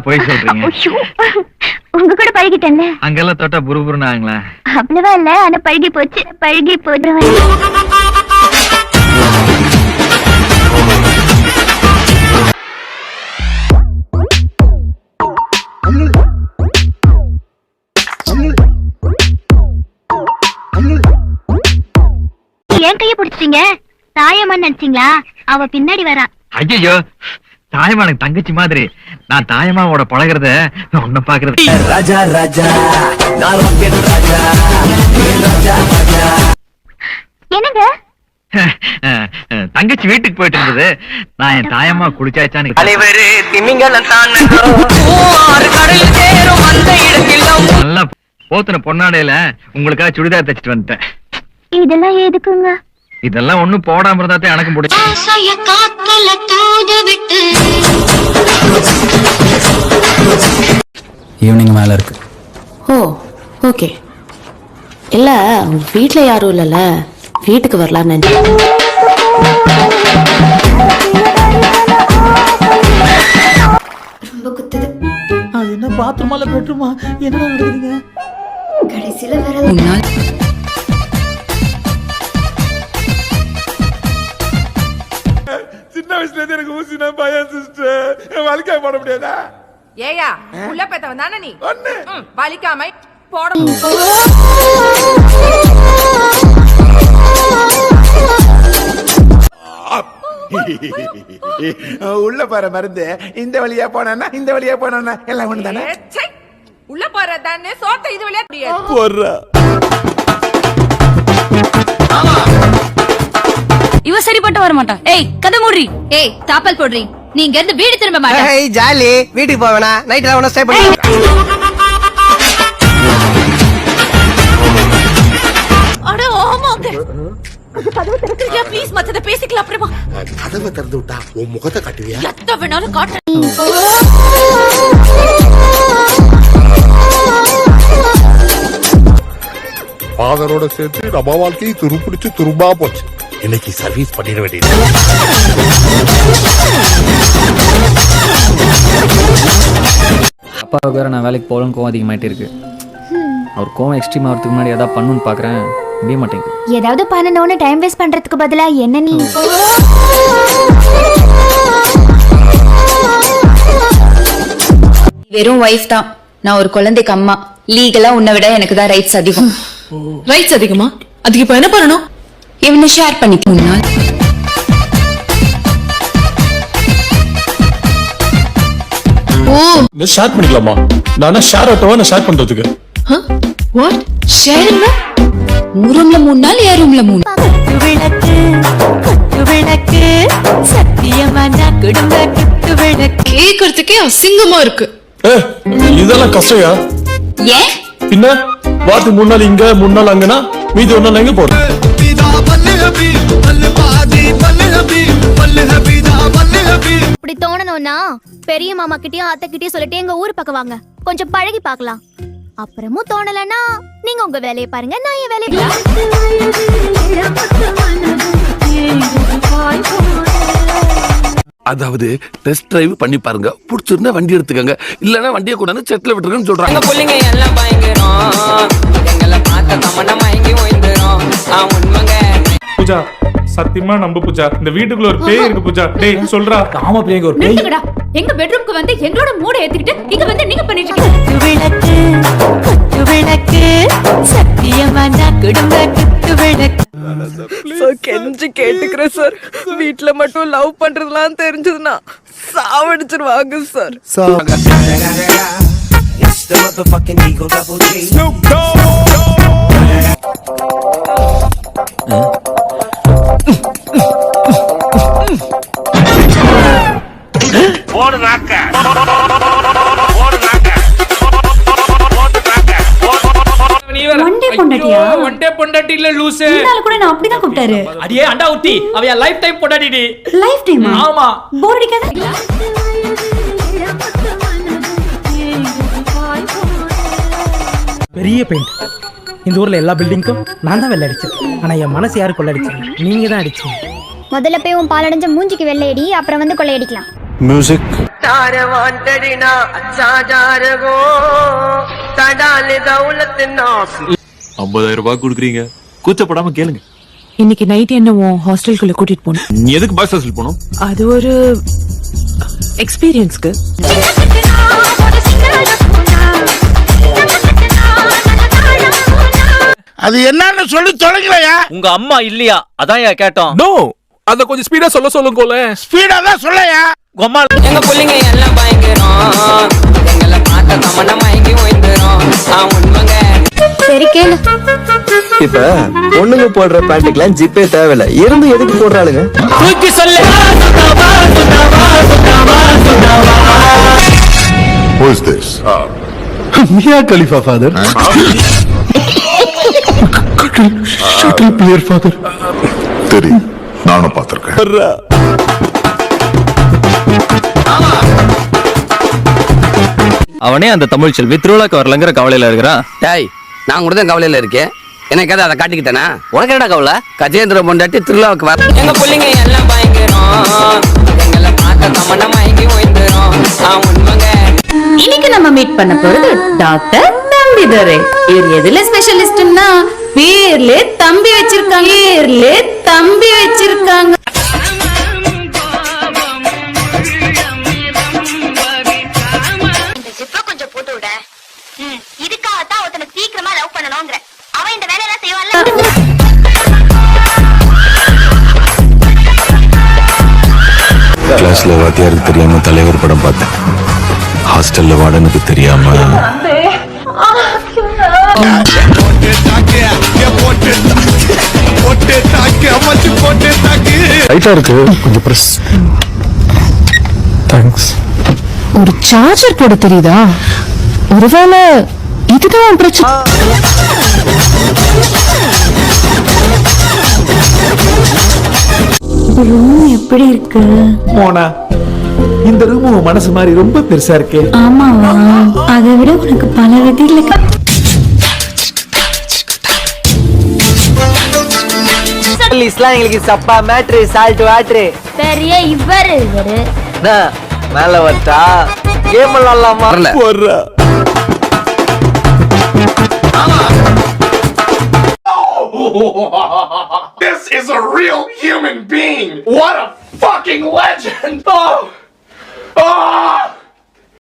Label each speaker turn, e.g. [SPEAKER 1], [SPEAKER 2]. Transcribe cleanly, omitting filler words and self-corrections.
[SPEAKER 1] போய் சொல்றீங்க.
[SPEAKER 2] உங்க கூட பழகிட்டேன்ல.
[SPEAKER 1] அங்கெல்லாம் தொட்டா புருபுருன்னு ஆங்களா?
[SPEAKER 2] அவ்வளவா இல்ல, ஆனா பழகி போச்சு. பழகி போடுறேன். என் கைய பிடிச்சிட்டீங்க. தாயம்மா நினைச்சீங்களா? அவ பின்னாடி வரா.
[SPEAKER 1] ஐயோ, தாயம்மா எனக்கு தங்கச்சி மாதிரி. நான் தாயம்மாவோட பழகிறத ஒன்னும் பாக்குறது.
[SPEAKER 3] ராஜா ராஜா ராஜா
[SPEAKER 2] என்னங்க?
[SPEAKER 1] தங்கச்சி வீட்டுக்கு போயிட்டு இருந்தது. நான் என் தாயம்மா குடிச்சாச்சான்னு நல்லா போத்துன பொன்னாடையில உங்களுக்காக சுடிதார் தச்சுட்டு வந்துட்டேன்.
[SPEAKER 2] இதெல்லாம் எதுக்குங்க?
[SPEAKER 1] இதெல்லாம் ஒண்ணும் போடாம இருந்தா எனக்கு பிடிக்கும்.
[SPEAKER 4] ஈவினிங் மேல இருக்கு.
[SPEAKER 5] ஓ ஓகே. இல்ல வீட்ல யாரும் இல்லல, வீட்டுக்கு வரலாம்னு நினைச்சேன்.
[SPEAKER 6] ரொம்ப குத்துது.
[SPEAKER 7] அது என்ன பாத்ரூமா இல்ல பெட்ரூமா? என்ன நடக்குதுங்க?
[SPEAKER 6] கடைசில வரல.
[SPEAKER 8] சின்ன வயசுல இருந்து எனக்கு ஊசினா பயம் சிஸ்டர். வலிக்காம போட முடியாதா?
[SPEAKER 9] ஏயா உள்ள பெத்தவன் தானே நீ? வலிக்காம போட.
[SPEAKER 8] உள்ள போற மருந்து இந்த வழியா போனா இந்த வழியா போனா எல்லாம் ஒண்ணு தானே.
[SPEAKER 9] உள்ள போற தானே சோத்த இது வழியா முடியாது.
[SPEAKER 8] போறா
[SPEAKER 10] இவ சரிப்பட்டு வர மாட்டா. ஏய் கதை மூடுறி. ஏய் தாப்பல் போடுறி. நீ இங்க இருந்து வீடு திரும்ப மாட்டே.
[SPEAKER 7] ஏய் ஜாலி, வீட்டுக்கு போவேனா? நைட்ல அவன ஸ்டே பண்ணி.
[SPEAKER 9] அட ஆமாங்க. கதவை திறக்கறியா ப்ளீஸ்? மத்தத பேசிக்கலாம் அப்புறமா.
[SPEAKER 8] கதவை திறந்து விட்டா உன் முகத்தை காட்டுவியா?
[SPEAKER 9] எத்த வேணாலும் காட்டு.
[SPEAKER 8] ஃபாதரோட சேர்த்து நம்ம வாழ்க்கையை துருப்பிடிச்சு துரும்பா போச்சு. இன்னைக்கு சர்வீஸ் பண்ணிட வேண்டியது.
[SPEAKER 4] அப்பாவுக்கு வேற நான் வேலைக்கு போகணும், கோவம் அதிகமாயிட்டே இருக்கு. அவர் கோவம் எக்ஸ்ட்ரீம் ஆகிறதுக்கு முன்னாடி ஏதாவது பண்ணணும்னு பாக்குறேன், முடிய மாட்டேங்குது.
[SPEAKER 2] ஏதாவது பண்ணணும்னு டைம் வேஸ்ட் பண்றதுக்கு பதிலா என்ன நீ
[SPEAKER 10] வெறும் வைஃப் தான். நான் ஒரு குழந்தைக்கு அம்மா. லீகலா உன்னை விட எனக்கு தான் ரைட்ஸ் அதிகம். ரைட்ஸ் அதிகமா? அதுக்கு இப்ப என்ன பண்ணணும்? இவனை ஷேர் பண்ணிக்க. முன்னால்
[SPEAKER 8] ஷேர் பண்ணிக்கலாமா? நானா ஷேர் ஆட்டோவா நான் ஷேர் பண்றதுக்கு?
[SPEAKER 10] What share? உன் ரூம்ல 3 நாள், என் ரூம்ல 3.
[SPEAKER 5] விளக்கு விளக்கு சத்தியமான குடும்ப குத்து விளக்கு.
[SPEAKER 10] கேக்குறதுக்கே அசிங்கமா இருக்கு.
[SPEAKER 8] இதெல்லாம் கஷ்டயா?
[SPEAKER 10] ஏன்?
[SPEAKER 8] பின்ன வாரத்துக்கு 3 நாள் இங்க 3 நாள் அங்கனா மீதி 1 நாள் எங்க போறது?
[SPEAKER 2] இப்படி தோணணும்னா பெரிய மாமா கிட்டயும் அத்தை கிட்டயும் சொல்லிட்டு எங்க ஊர் பக்கம் வாங்க, கொஞ்சம் பழகி பார்க்கலாம். அப்புறமும் தோணலன்னா நீங்க உங்க வேலையை பாருங்க, நான் என் வேலையை.
[SPEAKER 3] அதாவது டெஸ்ட் டிரைவ் பண்ணி பாருங்க, பிடிச்சிருந்தா வண்டி எடுத்துக்கங்க, இல்லன்னா வண்டியை கூட செட்ல விட்டுருங்கன்னு சொல்றாங்க.
[SPEAKER 9] புள்ளைங்க எல்லாம் பயங்கரம். எங்களை பார்த்த தமன்னா மயங்கி ஓய்ந்துரும். உண்மைங்க
[SPEAKER 8] பூஜா, சத்தியமா நம்ப பூஜா, இந்த வீட்டுக்குள்ள ஒரு பேய் இருக்கு பூஜா. டேய் சொல்றா.
[SPEAKER 7] ஆமா பிள்ளைங்க ஒரு பேய்.
[SPEAKER 10] நிறுத்துங்கடா. எங்க பெட்ரூம்க்கு வந்து எங்களோட மூட ஏத்திக்கிட்டு இங்க வந்து நீங்க பண்ணிட்டு இருக்கீங்க.
[SPEAKER 5] விளக்கு விளக்கு சத்தியமான குடும்ப குத்து விளக்கு.
[SPEAKER 9] கெஞ்சி கேட்டுக்கிறேன் சார். வீட்டுல மட்டும் லவ் பண்றதுலாம் தெரிஞ்சதுன்னா சாவடிச்சிருவாங்க சார்.
[SPEAKER 7] ஒன்டே பொண்டாட்டி இல்ல லூசு.
[SPEAKER 10] இதனால கூட நான் அப்படிதான் கூப்பிட்டாரு.
[SPEAKER 7] அடியே அண்டா ஊத்தி அவ லைஃப் டைம் பொண்டாட்டி.
[SPEAKER 10] Life time?
[SPEAKER 7] ஆமா.
[SPEAKER 10] போர் அடிக்காத?
[SPEAKER 7] பெரிய பெயிண்ட். இந்த ஊர்ல எல்லா பில்டிங்க்கும் நான் தான் வெள்ள அடிச்சேன். ஆனா என் மனசு யாரு கொள்ளடிச்சீங்க? நீங்க தான் அடிச்சீங்க.
[SPEAKER 2] முதல்ல போய் உன் பாலடைஞ்ச மூஞ்சிக்கு வெள்ளையடி, அப்புறம் வந்து கொள்ளையடிக்கலாம்.
[SPEAKER 8] மியூசிக்.
[SPEAKER 1] ரூபாய் கொடுக்குறீங்க, கூச்சப்படாம கேளுங்க.
[SPEAKER 5] இன்னைக்கு நைட் என்ன உன் ஹாஸ்டலுக்குள்ள கூட்டிட்டு போகணும்.
[SPEAKER 1] நீ எதுக்கு பாய்ஸ் ஹாஸ்டல் போகணும்?
[SPEAKER 5] அது ஒரு எக்ஸ்பீரியன்ஸ்க்கு.
[SPEAKER 8] அது என்னன்னு சொல்லி தொலைங்களையா?
[SPEAKER 9] உங்க அம்மா இல்லையா, அதான் கேட்டோம்.
[SPEAKER 3] நோ, அத கொஞ்சம் ஸ்பீடா சொல்லுங்க.
[SPEAKER 8] ஸ்பீடா தான் சொல்லையா?
[SPEAKER 9] கொம்மா எங்க புள்ளிங்க எல்லாம் பயங்கரம், எங்களை பார்த்த தமன மயங்கி ஓய்ந்துரும். உண்மைங்க.
[SPEAKER 2] சரி கேளு.
[SPEAKER 9] இப்ப பொண்ணுங்க போடுற பேண்ட்டுக்கெல்லாம் ஜிப்பே தேவையில்ல, இருந்து எதுக்கு போடுறாளுங்க? தூக்கி சொல்லு.
[SPEAKER 8] Who is this?
[SPEAKER 3] Mia Khalifa father. Shuttle player father.
[SPEAKER 8] தெரியும், நானும் பார்த்திருக்கேன்.
[SPEAKER 9] அவனே அந்த தமிழ் செல்வி திருவிழாக்கு வரலங்கிற கவலையில இருக்கிறான்.
[SPEAKER 3] டேய், நான் கூட தான் கவலையில இருக்கேன். எனக்கு அதை காட்டிக்கிட்டேனா?
[SPEAKER 9] உனக்கு என்னடா கவலை?
[SPEAKER 3] கஜேந்திர பொண்டாட்டி திருவிழாவுக்கு வர.
[SPEAKER 9] எங்க புள்ளிங்க எல்லாம் பயங்கரம், எங்களை பார்த்த தமன மயங்கி ஓய்ந்துரும். உண்மைங்க.
[SPEAKER 5] இன்னைக்கு நம்ம மீட் பண்ண போறது டாக்டர் தம்பிதுரை. இவர் எதுல ஸ்பெஷலிஸ்ட்னா பேர்லே தம்பி வச்சிருக்காங்க.
[SPEAKER 2] இந்த ஜிப்பை கொஞ்சம் போட்டு விட. இதுக்காகத்தான் ஒருத்தனை சீக்கிரமா லவ் பண்ணணும்ங்கற. அவன் இந்த வேலையெல்லாம் செய்வான்ல.
[SPEAKER 8] கிளாஸ்ல வாத்தியாருக்கு தெரியாம தலைவர் படம் பார்த்தேன். ஹாஸ்டல்ல வார்டனுக்கு தெரியாம. ரைட்டா இருக்கு, கொஞ்சம் பிரஸ். தேங்க்ஸ்.
[SPEAKER 5] ஒரு சார்ஜர் போட தெரியுதா? ஒருவேளை இதுதான் பிரச்சனை. ரூம் எப்படி இருக்கு?
[SPEAKER 7] மோனா, இந்த ரூம் உன் மனசு மாதிரி ரொம்ப பெருசா இருக்கு.
[SPEAKER 5] ஆமாவா? அதை விட உனக்கு பல வகையில
[SPEAKER 9] எங்களுக்கு சப்பா மேட்ரு சால்ட் வாட்ரு.
[SPEAKER 2] பெரிய இவரு
[SPEAKER 9] மேல வட்டா கேம் விளையாடலாமா?
[SPEAKER 3] This is a real human being. What a fucking legend. Oh.